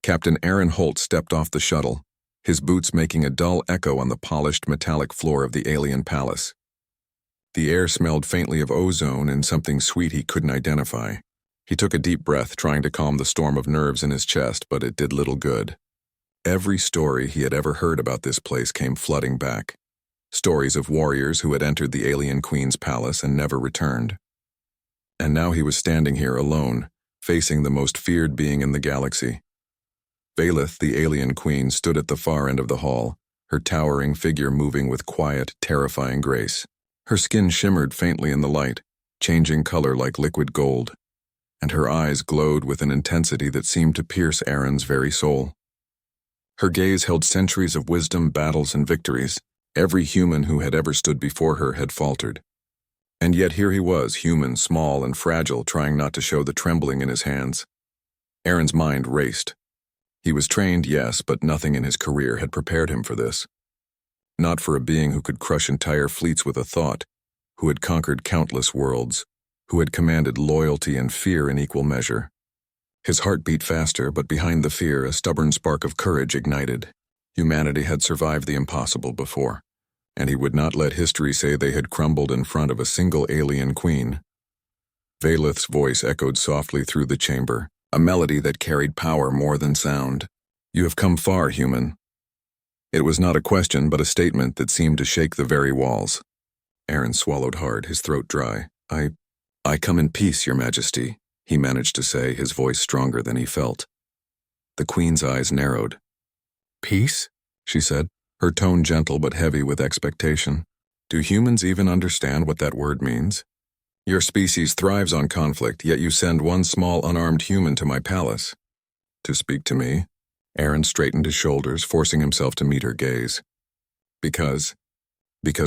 Captain Aaron Holt stepped off the shuttle, his boots making a dull echo on the polished metallic floor of the alien palace. The air smelled faintly of ozone and something sweet he couldn't identify. He took a deep breath, trying to calm the storm of nerves in his chest, but it did little good. Every story he had ever heard about this place came flooding back. Stories of warriors who had entered the alien queen's palace and never returned. And now he was standing here alone, facing the most feared being in the galaxy. Valeth, the alien queen, stood at the far end of the hall, her towering figure moving with quiet, terrifying grace. Her skin shimmered faintly in the light, changing color like liquid gold, and her eyes glowed with an intensity that seemed to pierce Aaron's very soul. Her gaze held centuries of wisdom, battles, and victories. Every human who had ever stood before her had faltered. And yet here he was, human, small, and fragile, trying not to show the trembling in his hands. Aaron's mind raced. He was trained, yes, but nothing in his career had prepared him for this. Not for a being who could crush entire fleets with a thought, who had conquered countless worlds, who had commanded loyalty and fear in equal measure. His heart beat faster, but behind the fear, a stubborn spark of courage ignited. Humanity had survived the impossible before, and he would not let history say they had crumbled in front of a single alien queen. Valeth's voice echoed softly through the chamber, a melody that carried power more than sound. "You have come far, human." It was not a question, but a statement that seemed to shake the very walls. Aaron swallowed hard, his throat dry. I come in peace, Your Majesty," he managed to say, his voice stronger than he felt. The queen's eyes narrowed. "Peace?" she said, her tone gentle but heavy with expectation. "Do humans even understand what that word means? Your species thrives on conflict, yet you send one small unarmed human to my palace. To speak to me?" Aaron straightened his shoulders, forcing himself to meet her gaze. Because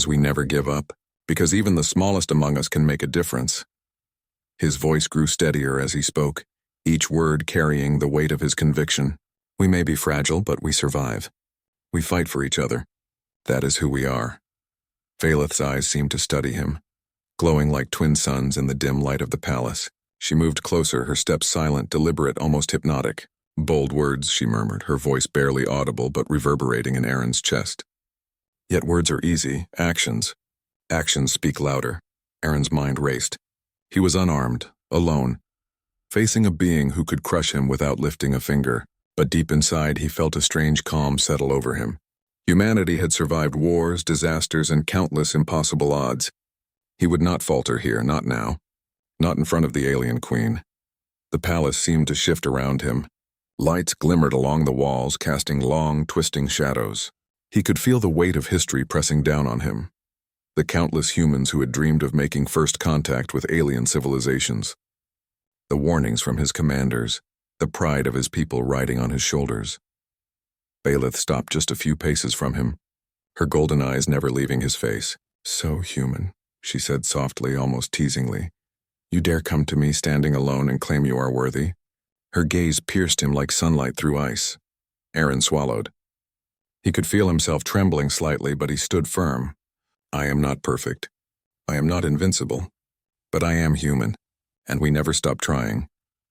we never give up. Because even the smallest among us can make a difference." His voice grew steadier as he spoke, each word carrying the weight of his conviction. "We may be fragile, but we survive. We fight for each other. That is who we are." Valeth's eyes seemed to study him, glowing like twin suns in the dim light of the palace. She moved closer, her steps silent, deliberate, almost hypnotic. "Bold words," she murmured, her voice barely audible but reverberating in Aaron's chest. "Yet words are easy. Actions speak louder." Aaron's mind raced. He was unarmed, alone, facing a being who could crush him without lifting a finger, but deep inside he felt a strange calm settle over him. Humanity had survived wars, disasters, and countless impossible odds. He would not falter here, not now. Not in front of the alien queen. The palace seemed to shift around him. Lights glimmered along the walls, casting long, twisting shadows. He could feel the weight of history pressing down on him. The countless humans who had dreamed of making first contact with alien civilizations. The warnings from his commanders, the pride of his people riding on his shoulders. Valeth stopped just a few paces from him, her golden eyes never leaving his face. "So human," she said softly, almost teasingly. "You dare come to me standing alone and claim you are worthy?" Her gaze pierced him like sunlight through ice. Aaron swallowed. He could feel himself trembling slightly, but he stood firm. "I am not perfect. I am not invincible. But I am human, and we never stop trying,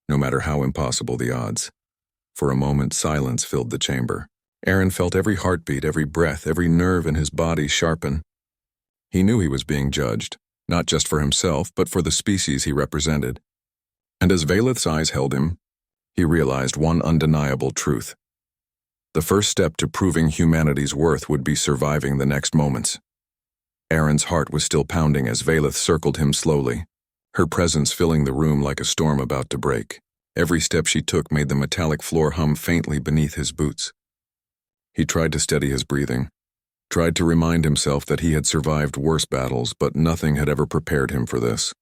no matter how impossible the odds." For a moment, silence filled the chamber. Aaron felt every heartbeat, every breath, every nerve in his body sharpen. He knew he was being judged, not just for himself, but for the species he represented. And as Valeth's eyes held him, he realized one undeniable truth. The first step to proving humanity's worth would be surviving the next moments. Aaron's heart was still pounding as Valeth circled him slowly, her presence filling the room like a storm about to break. Every step she took made the metallic floor hum faintly beneath his boots. He tried to steady his breathing, tried to remind himself that he had survived worse battles, but nothing had ever prepared him for this.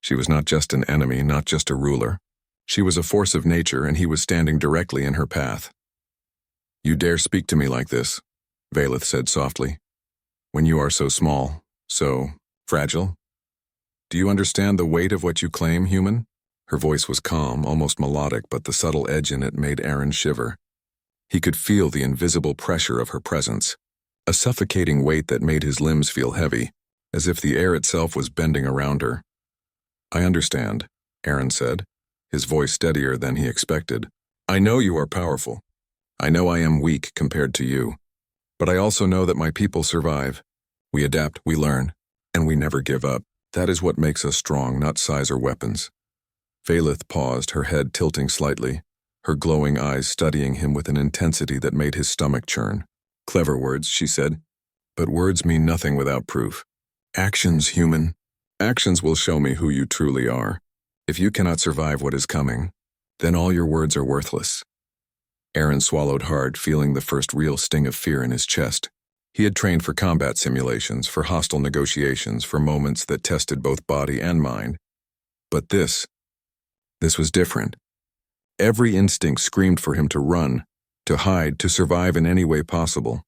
She was not just an enemy, not just a ruler. She was a force of nature, and he was standing directly in her path. "You dare speak to me like this," Valeth said softly, "when you are so small, so fragile? Do you understand the weight of what you claim, human?" Her voice was calm, almost melodic, but the subtle edge in it made Aaron shiver. He could feel the invisible pressure of her presence, a suffocating weight that made his limbs feel heavy, as if the air itself was bending around her. "I understand," Aaron said, his voice steadier than he expected. I know you are powerful. I know I am weak compared to you. But I also know that my people survive. We adapt, we learn, and we never give up. That is what makes us strong, not size or weapons. Valeth paused, her head tilting slightly, her glowing eyes studying him with an intensity that made his stomach churn. Clever words, she said. But words mean nothing without proof. Actions, human. Actions will show me who you truly are. If you cannot survive what is coming, then all your words are worthless. Aaron swallowed hard, feeling the first real sting of fear in his chest. He had trained for combat simulations, for hostile negotiations, for moments that tested both body and mind. But this was different. Every instinct screamed for him to run, to hide, to survive in any way possible.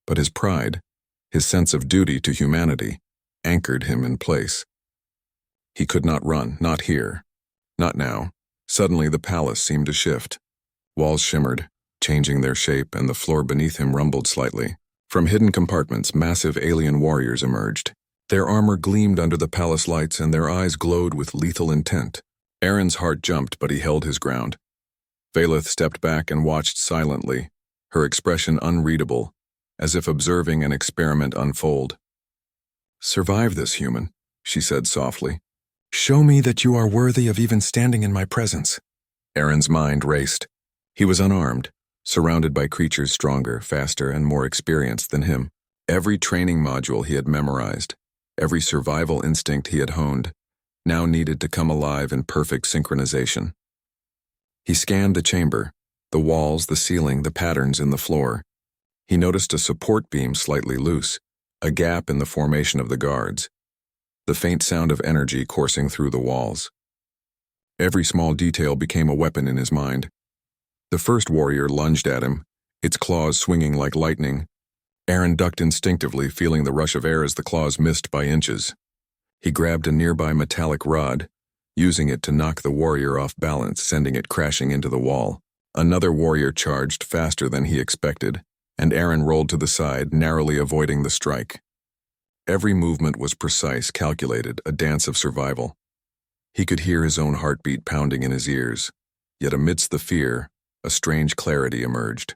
But his pride, his sense of duty to humanity, anchored him in place. He could not run, not here, not now. Suddenly the palace seemed to shift. Walls shimmered, changing their shape, and the floor beneath him rumbled slightly. From hidden compartments, massive alien warriors emerged. Their armor gleamed under the palace lights, and their eyes glowed with lethal intent. Aaron's heart jumped, but he held his ground. Valeth stepped back and watched silently, her expression unreadable, as if observing an experiment unfold. "Survive this, human," she said softly. "Show me that you are worthy of even standing in my presence." Aaron's mind raced. He was unarmed, surrounded by creatures stronger, faster, and more experienced than him. Every training module he had memorized, every survival instinct he had honed, now needed to come alive in perfect synchronization. He scanned the chamber, the walls, the ceiling, the patterns in the floor. He noticed a support beam slightly loose, a gap in the formation of the guards, the faint sound of energy coursing through the walls. Every small detail became a weapon in his mind. The first warrior lunged at him, its claws swinging like lightning. Aaron ducked instinctively, feeling the rush of air as the claws missed by inches. He grabbed a nearby metallic rod, using it to knock the warrior off balance, sending it crashing into the wall. Another warrior charged faster than he expected, and Aaron rolled to the side, narrowly avoiding the strike. Every movement was precise, calculated, a dance of survival. He could hear his own heartbeat pounding in his ears, yet amidst the fear, a strange clarity emerged.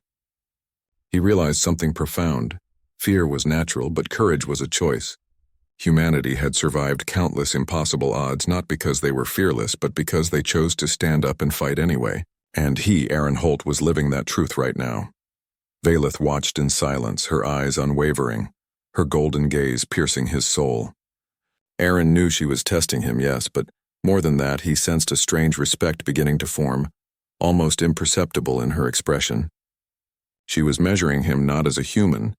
He realized something profound. Fear was natural, but courage was a choice. Humanity had survived countless impossible odds not because they were fearless, but because they chose to stand up and fight anyway. And he, Aaron Holt, was living that truth right now. Valeth watched in silence, her eyes unwavering, her golden gaze piercing his soul. Aaron knew she was testing him, yes, but more than that, he sensed a strange respect beginning to form, almost imperceptible in her expression. She was measuring him not as a human,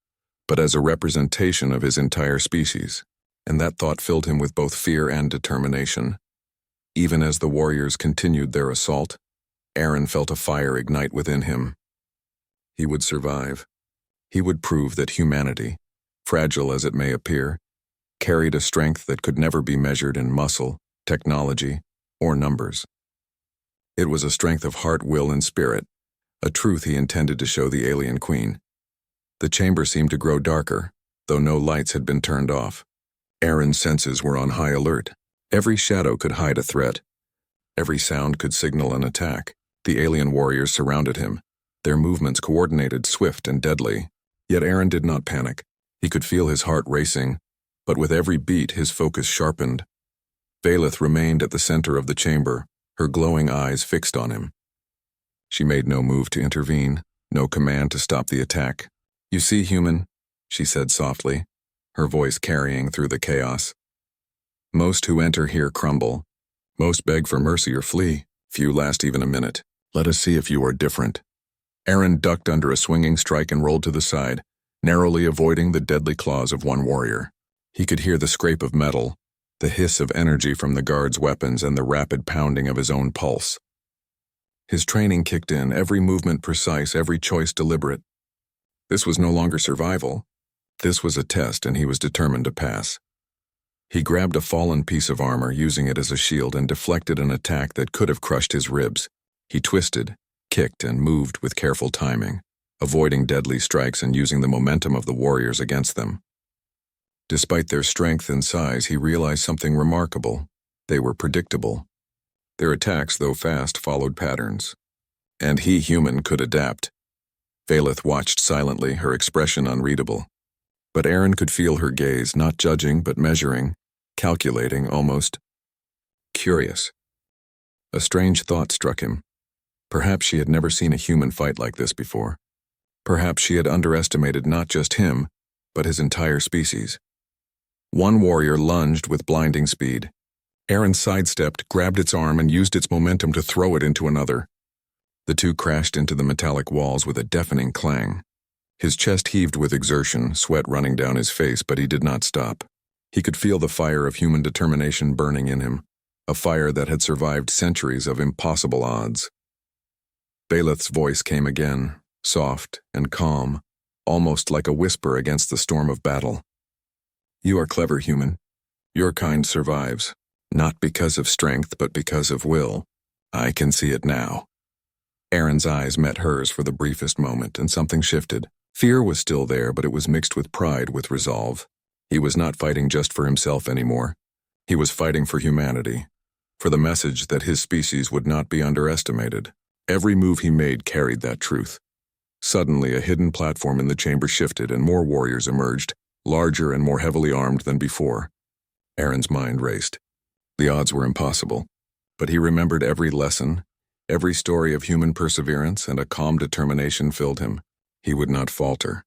but as a representation of his entire species, and that thought filled him with both fear and determination. Even as the warriors continued their assault, Aaron felt a fire ignite within him. He would survive. He would prove that humanity, fragile as it may appear, carried a strength that could never be measured in muscle, technology, or numbers. It was a strength of heart, will, and spirit, a truth he intended to show the alien queen. The chamber seemed to grow darker, though no lights had been turned off. Aaron's senses were on high alert. Every shadow could hide a threat. Every sound could signal an attack. The alien warriors surrounded him, their movements coordinated, swift, and deadly. Yet Aaron did not panic. He could feel his heart racing, but with every beat his focus sharpened. Valeth remained at the center of the chamber, her glowing eyes fixed on him. She made no move to intervene, no command to stop the attack. "You see, human," she said softly, her voice carrying through the chaos. "Most who enter here crumble. Most beg for mercy or flee. Few last even a minute. Let us see if you are different." Aaron ducked under a swinging strike and rolled to the side, narrowly avoiding the deadly claws of one warrior. He could hear the scrape of metal, the hiss of energy from the guards' weapons, and the rapid pounding of his own pulse. His training kicked in, every movement precise, every choice deliberate. This was no longer survival. This was a test, and he was determined to pass. He grabbed a fallen piece of armor, using it as a shield, and deflected an attack that could have crushed his ribs. He twisted, kicked, and moved with careful timing, avoiding deadly strikes and using the momentum of the warriors against them. Despite their strength and size, he realized something remarkable. They were predictable. Their attacks, though fast, followed patterns. And he, human, could adapt. Valeth watched silently, her expression unreadable. But Aaron could feel her gaze, not judging but measuring, calculating, almost curious. A strange thought struck him. Perhaps she had never seen a human fight like this before. Perhaps she had underestimated not just him, but his entire species. One warrior lunged with blinding speed. Aaron sidestepped, grabbed its arm, and used its momentum to throw it into another. The two crashed into the metallic walls with a deafening clang. His chest heaved with exertion, sweat running down his face, but he did not stop. He could feel the fire of human determination burning in him, a fire that had survived centuries of impossible odds. Baleth's voice came again, soft and calm, almost like a whisper against the storm of battle. You are clever, human. Your kind survives, not because of strength, but because of will. I can see it now. Aaron's eyes met hers for the briefest moment, and something shifted. Fear was still there, but it was mixed with pride, with resolve. He was not fighting just for himself anymore. He was fighting for humanity, for the message that his species would not be underestimated. Every move he made carried that truth. Suddenly, a hidden platform in the chamber shifted, and more warriors emerged, larger and more heavily armed than before. Aaron's mind raced. The odds were impossible, but he remembered every lesson, every story of human perseverance, and a calm determination filled him. He would not falter.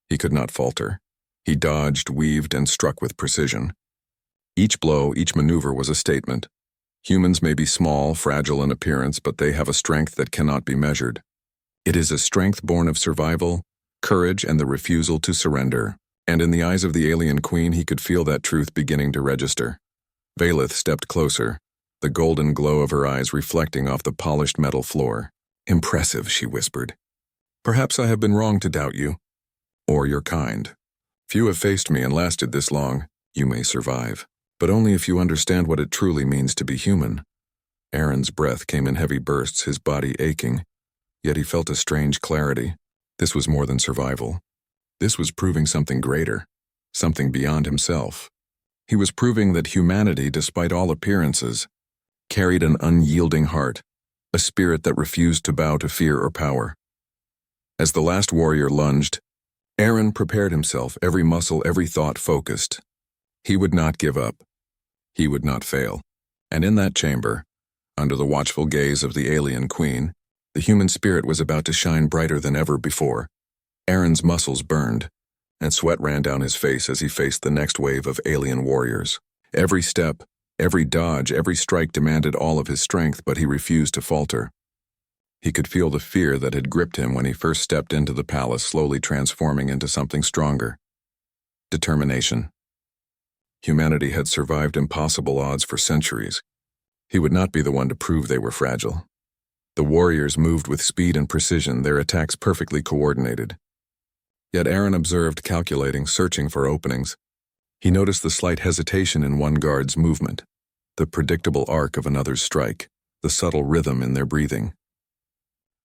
He could not falter. He dodged, weaved, and struck with precision. Each blow, each maneuver was a statement. Humans may be small, fragile in appearance, but they have a strength that cannot be measured. It is a strength born of survival, courage, and the refusal to surrender. And in the eyes of the alien queen, he could feel that truth beginning to register. Valeth stepped closer, the golden glow of her eyes reflecting off the polished metal floor. Impressive, she whispered. Perhaps I have been wrong to doubt you. Or your kind. Few have faced me and lasted this long. You may survive, but only if you understand what it truly means to be human. Aaron's breath came in heavy bursts, his body aching. Yet he felt a strange clarity. This was more than survival. This was proving something greater, something beyond himself. He was proving that humanity, despite all appearances, carried an unyielding heart, a spirit that refused to bow to fear or power. As the last warrior lunged, Aaron prepared himself, every muscle, every thought focused. He would not give up. He would not fail. And in that chamber, under the watchful gaze of the alien queen, the human spirit was about to shine brighter than ever before. Aaron's muscles burned, and sweat ran down his face as he faced the next wave of alien warriors. Every step, every dodge, every strike demanded all of his strength, but he refused to falter. He could feel the fear that had gripped him when he first stepped into the palace, slowly transforming into something stronger. Determination. Humanity had survived impossible odds for centuries. He would not be the one to prove they were fragile. The warriors moved with speed and precision, their attacks perfectly coordinated. Yet Aaron observed, calculating, searching for openings. He noticed the slight hesitation in one guard's movement, the predictable arc of another's strike, the subtle rhythm in their breathing.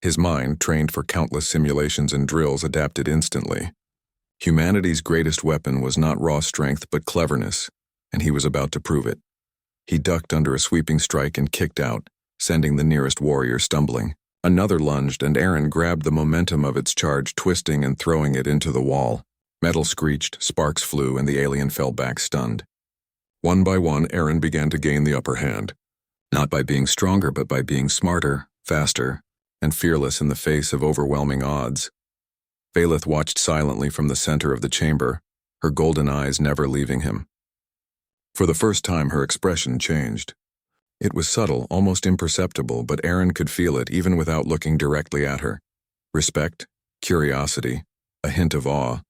His mind, trained for countless simulations and drills, adapted instantly. Humanity's greatest weapon was not raw strength but cleverness, and he was about to prove it. He ducked under a sweeping strike and kicked out, sending the nearest warrior stumbling. Another lunged, and Aaron grabbed the momentum of its charge, twisting and throwing it into the wall. Metal screeched, sparks flew, and the alien fell back stunned. One by one, Aaron began to gain the upper hand, not by being stronger but by being smarter, faster, and fearless in the face of overwhelming odds. Valeth watched silently from the center of the chamber, her golden eyes never leaving him. For the first time, her expression changed. It was subtle, almost imperceptible, but Aaron could feel it even without looking directly at her. Respect, curiosity, a hint of awe.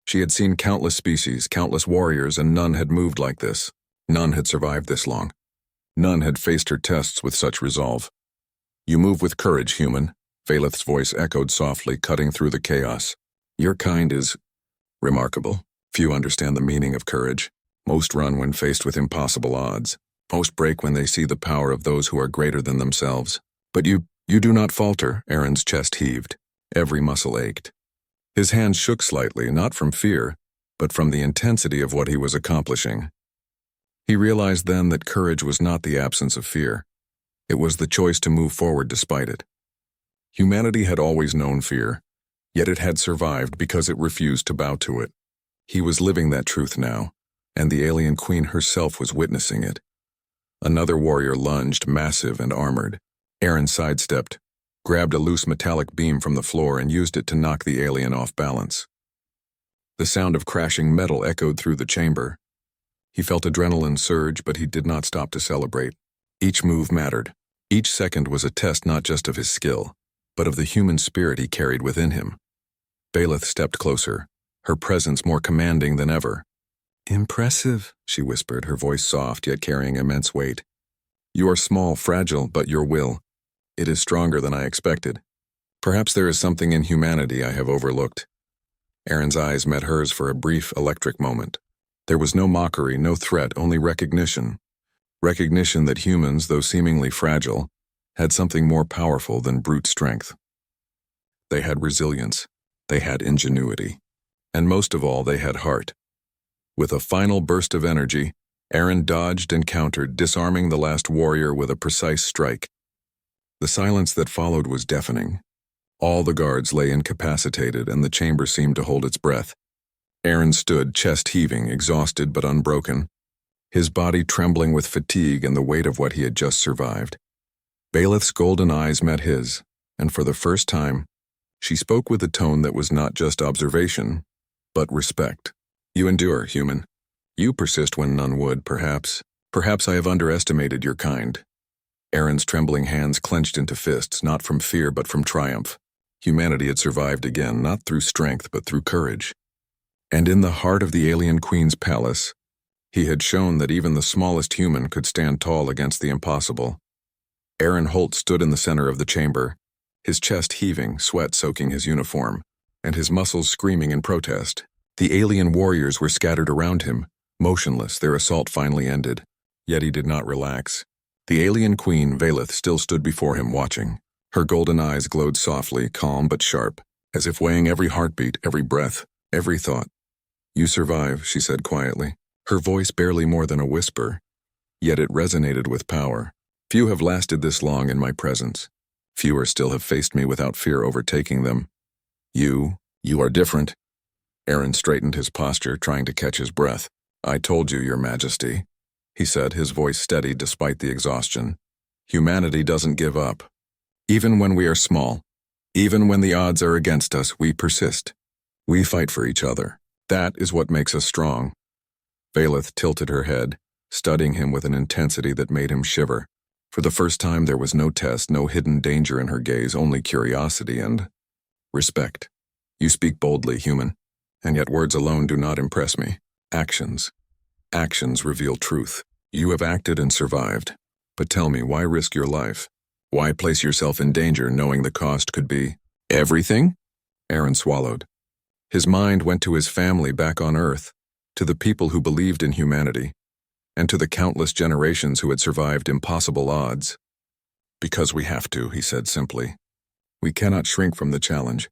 She had seen countless species, countless warriors, and none had moved like this. None had survived this long. None had faced her tests with such resolve. You move with courage, human, Valeth's voice echoed softly, cutting through the chaos. Your kind is remarkable. Few understand the meaning of courage. Most run when faced with impossible odds. Most break when they see the power of those who are greater than themselves. But you do not falter, Aaron's chest heaved. Every muscle ached. His hands shook slightly, not from fear, but from the intensity of what he was accomplishing. He realized then that courage was not the absence of fear. It was the choice to move forward despite it. Humanity had always known fear, yet it had survived because it refused to bow to it. He was living that truth now, and the alien queen herself was witnessing it. Another warrior lunged, massive and armored. Aaron sidestepped, grabbed a loose metallic beam from the floor and used it to knock the alien off balance. The sound of crashing metal echoed through the chamber. He felt adrenaline surge, but he did not stop to celebrate. Each move mattered. Each second was a test not just of his skill, but of the human spirit he carried within him. Baelith stepped closer, her presence more commanding than ever. "Impressive," she whispered, her voice soft yet carrying immense weight. "You are small, fragile, but your will, it is stronger than I expected. Perhaps there is something in humanity I have overlooked." Aaron's eyes met hers for a brief, electric moment. There was no mockery, no threat, only recognition. Recognition that humans, though seemingly fragile, had something more powerful than brute strength. They had resilience, they had ingenuity, and most of all, they had heart. With a final burst of energy, Aaron dodged and countered, disarming the last warrior with a precise strike. The silence that followed was deafening. All the guards lay incapacitated, and the chamber seemed to hold its breath. Aaron stood, chest heaving, exhausted but unbroken, his body trembling with fatigue and the weight of what he had just survived. Baelith's golden eyes met his, and for the first time, she spoke with a tone that was not just observation, but respect. "You endure, human. You persist when none would, perhaps. Perhaps I have underestimated your kind." Aaron's trembling hands clenched into fists, not from fear but from triumph. Humanity had survived again, not through strength but through courage. And in the heart of the alien queen's palace, he had shown that even the smallest human could stand tall against the impossible. Aaron Holt stood in the center of the chamber, his chest heaving, sweat soaking his uniform, and his muscles screaming in protest. The alien warriors were scattered around him, motionless, their assault finally ended. Yet he did not relax. The alien queen, Baelith, still stood before him watching. Her golden eyes glowed softly, calm but sharp, as if weighing every heartbeat, every breath, every thought. "You survive," she said quietly, her voice barely more than a whisper, yet it resonated with power. "Few have lasted this long in my presence. Fewer still have faced me without fear overtaking them. You are different." Aaron straightened his posture, trying to catch his breath. "I told you, Your Majesty," he said, his voice steady despite the exhaustion. "Humanity doesn't give up. Even when we are small, even when the odds are against us, we persist. We fight for each other. That is what makes us strong." Baelith tilted her head, studying him with an intensity that made him shiver. For the first time there was no test, no hidden danger in her gaze, only curiosity and respect. "You speak boldly, human, and yet words alone do not impress me. Actions. Actions reveal truth. You have acted and survived. But tell me, why risk your life? Why place yourself in danger knowing the cost could be everything?" Aaron swallowed. His mind went to his family back on Earth, to the people who believed in humanity, and to the countless generations who had survived impossible odds. "Because we have to," he said simply. "We cannot shrink from the challenge.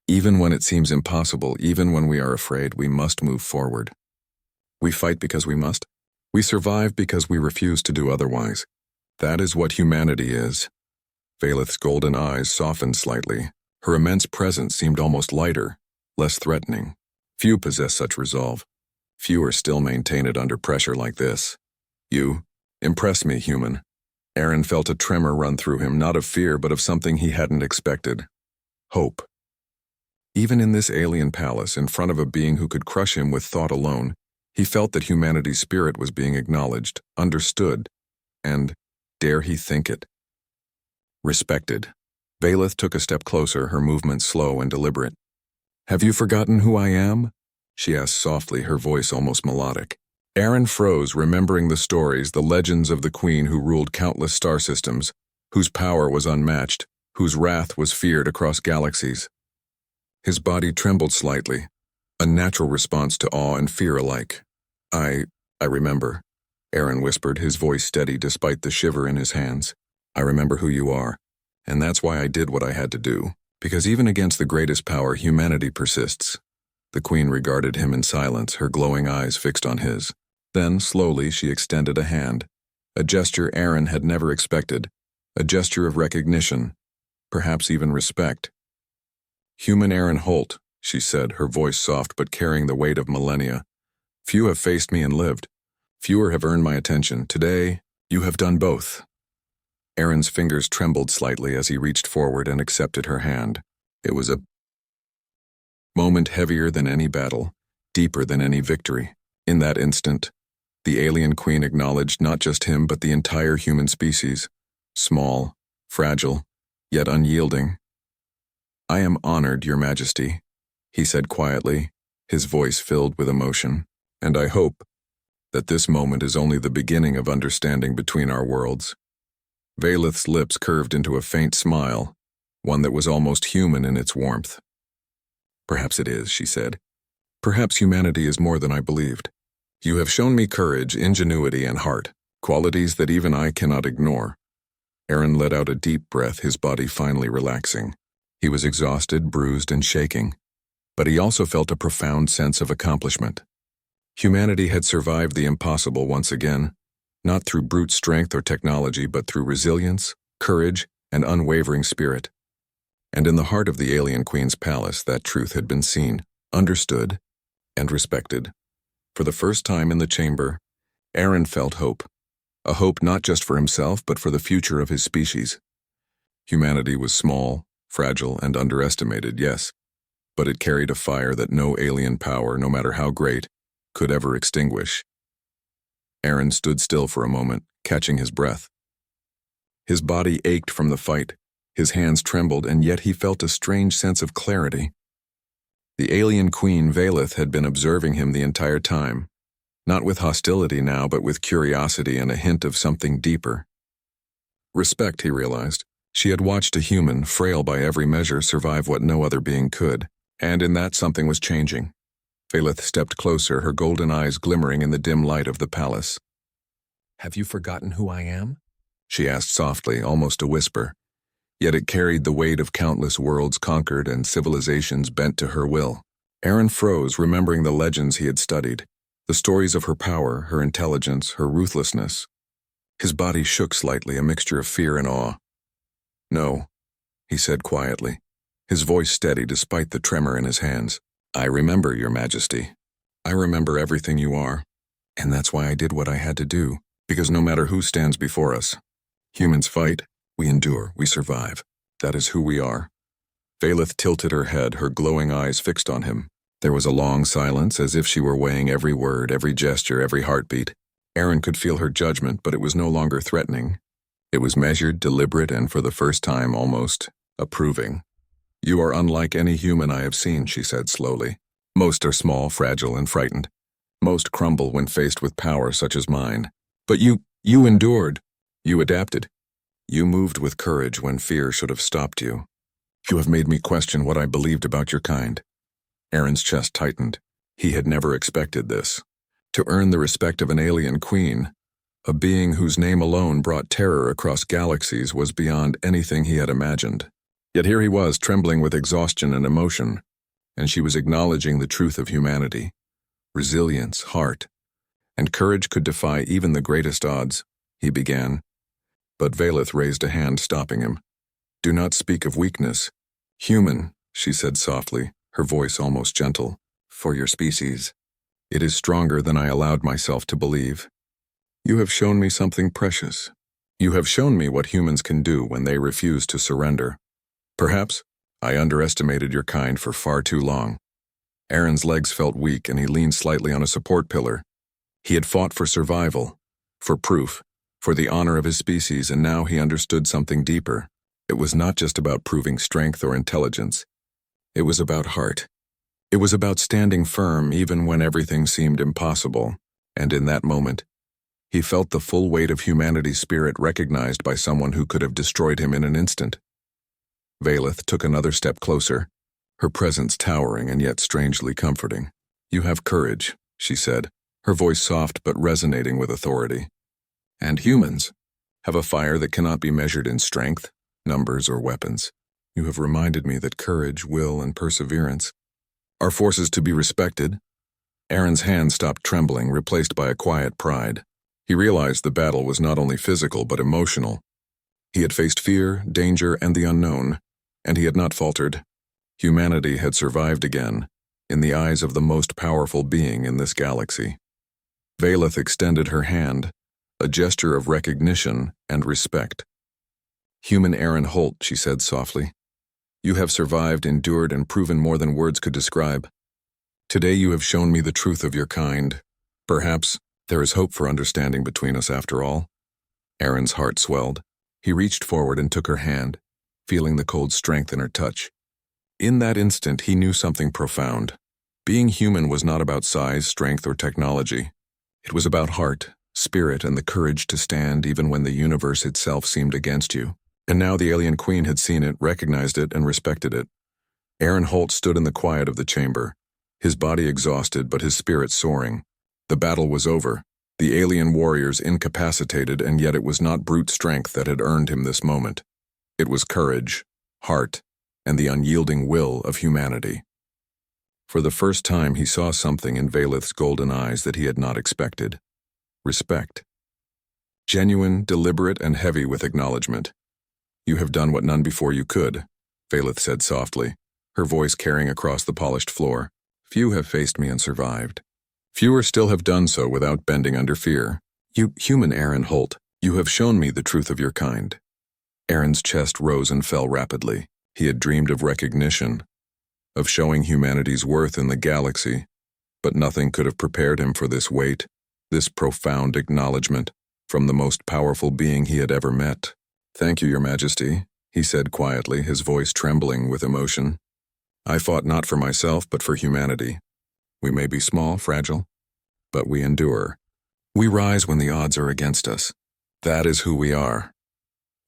Even when it seems impossible, even when we are afraid, we must move forward. We fight because we must. We survive because we refuse to do otherwise. That is what humanity is." Baelith's golden eyes softened slightly. Her immense presence seemed almost lighter, less threatening. Few possess such resolve. Fewer still maintain it under pressure like this. "You impress me, human." Aaron felt a tremor run through him, not of fear, but of something he hadn't expected. Hope. Even in this alien palace, in front of a being who could crush him with thought alone, he felt that humanity's spirit was being acknowledged, understood, and, dare he think it, respected. Baelith took a step closer, her movements slow and deliberate. "Have you forgotten who I am?" she asked softly, her voice almost melodic. Aaron froze, remembering the stories, the legends of the queen who ruled countless star systems, whose power was unmatched, whose wrath was feared across galaxies. His body trembled slightly, a natural response to awe and fear alike. I remember," Aaron whispered, his voice steady despite the shiver in his hands. "I remember who you are, and that's why I did what I had to do. Because even against the greatest power, humanity persists." The queen regarded him in silence, her glowing eyes fixed on his. Then, slowly, she extended a hand, a gesture Aaron had never expected, a gesture of recognition. perhaps even respect. "Human Aaron Holt," she said, her voice soft but carrying the weight of millennia. "Few have faced me and lived. Fewer have earned my attention. Today, you have done both." Aaron's fingers trembled slightly as he reached forward and accepted her hand. It was a moment heavier than any battle, deeper than any victory. In that instant, the alien queen acknowledged not just him but the entire human species. Small, fragile, yet unyielding. "I am honored, Your Majesty," he said quietly, his voice filled with emotion, "and I hope that this moment is only the beginning of understanding between our worlds." Valeth's lips curved into a faint smile, one that was almost human in its warmth. "Perhaps it is," she said. "Perhaps humanity is more than I believed. You have shown me courage, ingenuity, and heart, qualities that even I cannot ignore." Aaron let out a deep breath, his body finally relaxing. He was exhausted, bruised, and shaking, but he also felt a profound sense of accomplishment. Humanity had survived the impossible once again, not through brute strength or technology, but through resilience, courage, and unwavering spirit. And in the heart of the alien queen's palace, that truth had been seen, understood, and respected. For the first time in the chamber, Aaron felt hope. A hope not just for himself, but for the future of his species. Humanity was small, fragile, and underestimated, yes, but it carried a fire that no alien power, no matter how great, could ever extinguish. Aaron stood still for a moment, catching his breath. His body ached from the fight, his hands trembled, and yet he felt a strange sense of clarity. The alien queen, Valeth, had been observing him the entire time, not with hostility now, but with curiosity and a hint of something deeper. Respect, he realized. She had watched a human, frail by every measure, survive what no other being could, and in that something was changing. Valeth stepped closer, her golden eyes glimmering in the dim light of the palace. "Have you forgotten who I am?" she asked softly, almost a whisper. Yet it carried the weight of countless worlds conquered and civilizations bent to her will. Aaron froze, remembering the legends he had studied, the stories of her power, her intelligence, her ruthlessness. His body shook slightly, a mixture of fear and awe. "No," he said quietly, his voice steady despite the tremor in his hands. "I remember, Your Majesty. I remember everything you are. And that's why I did what I had to do, because no matter who stands before us, humans fight, we endure, we survive. That is who we are." Valeth tilted her head, her glowing eyes fixed on him. There was a long silence, as if she were weighing every word, every gesture, every heartbeat. Aaron could feel her judgment, but it was no longer threatening. It was measured, deliberate, and for the first time almost approving. "You are unlike any human I have seen," she said slowly. "Most are small, fragile, and frightened. Most crumble when faced with power such as mine. But you endured. You adapted. You moved with courage when fear should have stopped you. You have made me question what I believed about your kind." Aaron's chest tightened. He had never expected this. To earn the respect of an alien queen, a being whose name alone brought terror across galaxies, was beyond anything he had imagined. Yet here he was, trembling with exhaustion and emotion, and she was acknowledging the truth of humanity. Resilience, heart, and courage could defy even the greatest odds, he began. But Valeth raised a hand, stopping him. "Do not speak of weakness. Human," she said softly, her voice almost gentle, "for your species. It is stronger than I allowed myself to believe. You have shown me something precious. You have shown me what humans can do when they refuse to surrender. Perhaps I underestimated your kind for far too long." Aaron's legs felt weak, and he leaned slightly on a support pillar. He had fought for survival, for proof, for the honor of his species, and now he understood something deeper. It was not just about proving strength or intelligence. It was about heart. It was about standing firm even when everything seemed impossible, and in that moment, he felt the full weight of humanity's spirit recognized by someone who could have destroyed him in an instant. Valeth took another step closer, her presence towering and yet strangely comforting. "You have courage," she said, her voice soft but resonating with authority. "And humans have a fire that cannot be measured in strength, numbers, or weapons. You have reminded me that courage, will, and perseverance are forces to be respected." Aaron's hand stopped trembling, replaced by a quiet pride. He realized the battle was not only physical but emotional. He had faced fear, danger, and the unknown, and he had not faltered. Humanity had survived again, in the eyes of the most powerful being in this galaxy. Valeth extended her hand, a gesture of recognition and respect. "Human Aaron Holt," she said softly. "You have survived, endured, and proven more than words could describe. Today you have shown me the truth of your kind. Perhaps there is hope for understanding between us after all." Aaron's heart swelled. He reached forward and took her hand, feeling the cold strength in her touch. In that instant, he knew something profound. Being human was not about size, strength, or technology. It was about heart, spirit, and the courage to stand even when the universe itself seemed against you. And now the alien queen had seen it, recognized it, and respected it. Aaron Holt stood in the quiet of the chamber, his body exhausted but his spirit soaring. The battle was over, the alien warriors incapacitated, and yet it was not brute strength that had earned him this moment. It was courage, heart, and the unyielding will of humanity. For the first time he saw something in Valeth's golden eyes that he had not expected. Respect. Genuine, deliberate, and heavy with acknowledgement. "You have done what none before you could," Valeth said softly, her voice carrying across the polished floor. "Few have faced me and survived. Fewer still have done so without bending under fear. You, human Aaron Holt, you have shown me the truth of your kind." Aaron's chest rose and fell rapidly. He had dreamed of recognition, of showing humanity's worth in the galaxy, but nothing could have prepared him for this weight, this profound acknowledgement from the most powerful being he had ever met. "Thank you, Your Majesty," he said quietly, his voice trembling with emotion. "I fought not for myself, but for humanity. We may be small, fragile, but we endure. We rise when the odds are against us. That is who we are."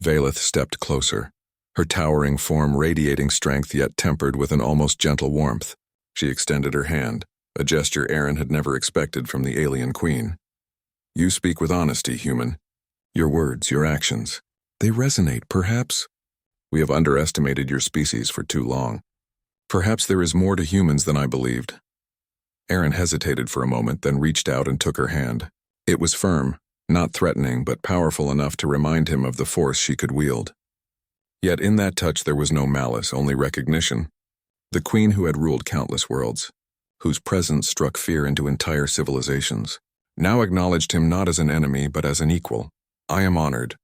Valeth stepped closer, her towering form radiating strength yet tempered with an almost gentle warmth. She extended her hand, a gesture Aaron had never expected from the alien queen. "You speak with honesty, human. Your words, your actions, they resonate. Perhaps we have underestimated your species for too long. Perhaps there is more to humans than I believed." Aaron hesitated for a moment, then reached out and took her hand. It was firm, not threatening, but powerful enough to remind him of the force she could wield. Yet in that touch there was no malice, only recognition. The queen who had ruled countless worlds, whose presence struck fear into entire civilizations, now acknowledged him not as an enemy but as an equal. "I am honored."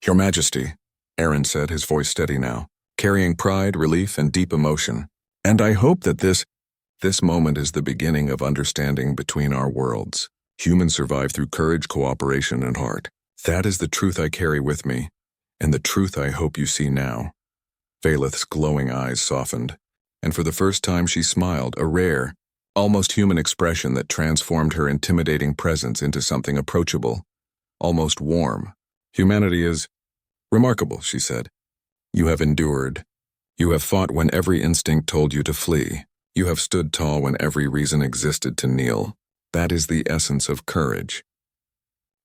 "Your Majesty," Aaron said, his voice steady now, carrying pride, relief, and deep emotion. "And I hope that this moment is the beginning of understanding between our worlds. Humans survive through courage, cooperation, and heart. That is the truth I carry with me, and the truth I hope you see now." Valeth's glowing eyes softened, and for the first time she smiled, a rare, almost human expression that transformed her intimidating presence into something approachable, almost warm. "Humanity is remarkable," she said. "You have endured. You have fought when every instinct told you to flee. You have stood tall when every reason existed to kneel. That is the essence of courage.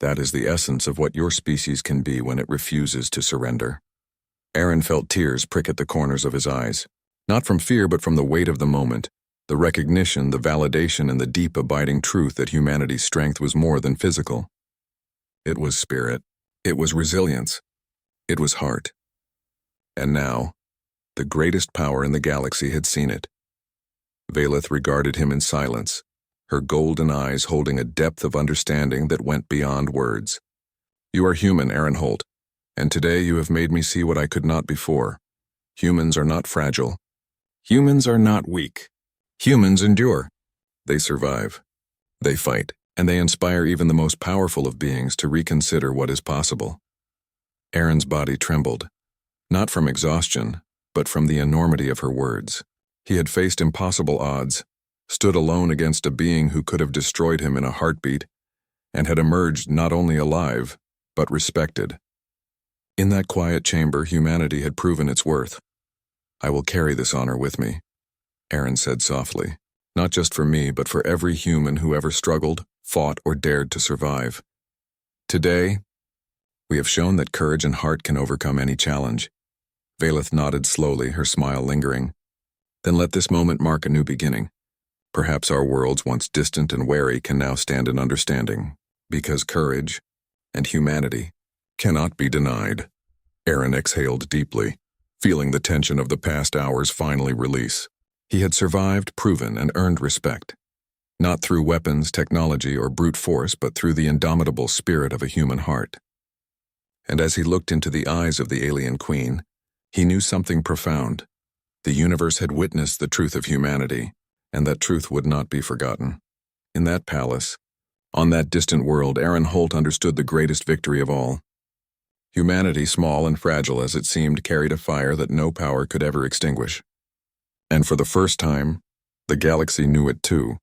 That is the essence of what your species can be when it refuses to surrender." Aaron felt tears prick at the corners of his eyes, not from fear but from the weight of the moment, the recognition, the validation, and the deep abiding truth that humanity's strength was more than physical. It was spirit. It was resilience. It was heart. And now, the greatest power in the galaxy had seen it. Valeth regarded him in silence, her golden eyes holding a depth of understanding that went beyond words. "You are human, Aaron Holt, and today you have made me see what I could not before. Humans are not fragile. Humans are not weak. Humans endure. They survive. They fight, and they inspire even the most powerful of beings to reconsider what is possible." Aaron's body trembled, not from exhaustion, but from the enormity of her words. He had faced impossible odds, stood alone against a being who could have destroyed him in a heartbeat, and had emerged not only alive, but respected. In that quiet chamber, humanity had proven its worth. "I will carry this honor with me," Aaron said softly, "not just for me, but for every human who ever struggled, fought, or dared to survive. Today, we have shown that courage and heart can overcome any challenge." Valeth nodded slowly, her smile lingering. "Then let this moment mark a new beginning. Perhaps our worlds, once distant and wary, can now stand in understanding, because courage and humanity cannot be denied." Aaron exhaled deeply, feeling the tension of the past hours finally release. He had survived, proven, and earned respect. Not through weapons, technology, or brute force, but through the indomitable spirit of a human heart. And as he looked into the eyes of the alien queen, he knew something profound. The universe had witnessed the truth of humanity, and that truth would not be forgotten. In that palace, on that distant world, Aaron Holt understood the greatest victory of all. Humanity, small and fragile as it seemed, carried a fire that no power could ever extinguish. And for the first time, the galaxy knew it too.